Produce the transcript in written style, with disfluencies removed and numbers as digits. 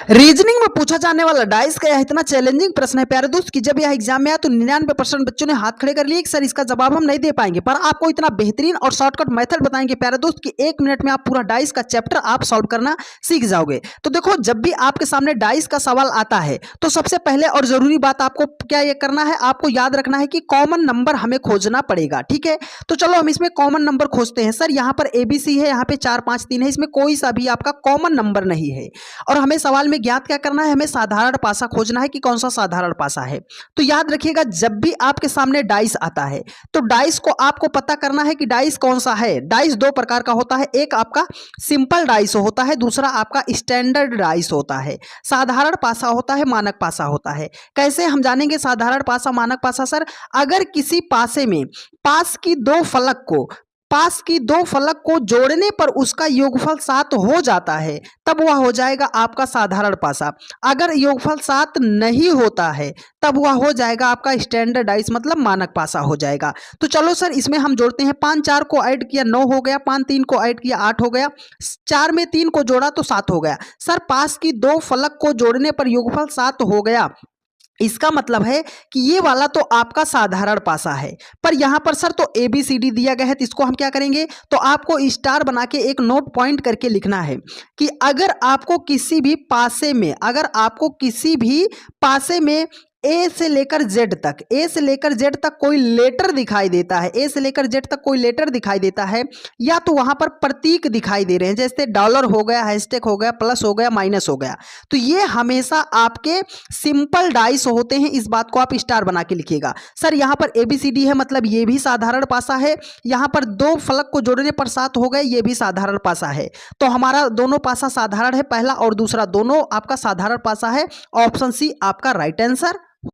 Reasoning में पूछा जाने वाला डाइस का यह इतना चैलेंजिंग प्रश्न है प्यारे दोस्त कि जब यह एग्जाम में आया तो 99% बच्चों ने हाथ खड़े कर लिए कि सर इसका जवाब हम नहीं दे पाएंगे, पर आपको इतना बेहतरीन और शॉर्टकट मेथड बताएंगे प्यारे दोस्त कि 1 मिनट में आप पूरा डाइस का चैप्टर आप सॉल्व करना सीख जाओगे। तो देखो, जब भी आपके सामने डाइस का सवाल आता है तो सबसे पहले और जरूरी बात आपको क्या ये करना है, आपको याद रखना है कि कॉमन नंबर हमें खोजना पड़ेगा। ठीक है, तो चलो हम इसमें कॉमन नंबर खोजते हैं। सर यहाँ पर ABC है, यहाँ पे 4 5 3 है, इसमें कोई सा भी आपका कॉमन नंबर नहीं है। और हमें सवाल में ज्ञात क्या करना है, हमें साधारण पासा खोजना है कि कौन सा साधारण पासा है। तो याद रखिएगा, जब भी आपके सामने डाइस आता है तो डाइस को आपको पता करना है कि डाइस कौन सा है। डाइस दो प्रकार का होता है, एक आपका सिंपल डाइस होता है, दूसरा आपका स्टैंडर्ड डाइस होता है। साधारण पासा होता है, मानक पासा होता है। कैसे हम जानेंगे साधारण पासा मानक पासा? सर, अगर किसी पासे में पास की दो फलक को जोड़ने पर उसका योगफल 7 हो जाता है, तब वह हो जाएगा आपका साधारण पासा। अगर योगफल 7 नहीं होता है तब वह हो जाएगा आपका स्टैंडर्डाइज, मतलब मानक पासा हो जाएगा। तो चलो सर, इसमें हम जोड़ते हैं। 5 4 को ऐड किया 9 हो गया, 5 3 को ऐड किया 8 हो गया, 4 में 3 को जोड़ा तो 7 हो गया। सर, पास की दो फलक को जोड़ने पर योगफल 7 हो गया, इसका मतलब है कि ये वाला तो आपका साधारण पासा है। पर यहां पर सर तो ABCD दिया गया है, तो इसको हम क्या करेंगे, तो आपको स्टार बना के एक नोट पॉइंट करके लिखना है कि अगर आपको किसी भी पासे में ए से लेकर जेड तक कोई लेटर दिखाई देता है, या तो वहां पर प्रतीक दिखाई दे रहे हैं, जैसे डॉलर हो गया, हैशटैग हो गया, प्लस हो गया, माइनस हो गया, तो ये हमेशा आपके सिंपल डाइस होते हैं। इस बात को आप स्टार बना के लिखिएगा। सर, यहाँ पर ABCD है, मतलब ये भी साधारण पासा है। यहाँ पर दो फलक को जोड़ने पर 7 हो गए, ये भी साधारण पासा है। तो हमारा दोनों पासा साधारण है, पहला और दूसरा दोनों आपका साधारण पासा है। ऑप्शन सी आपका राइट आंसर।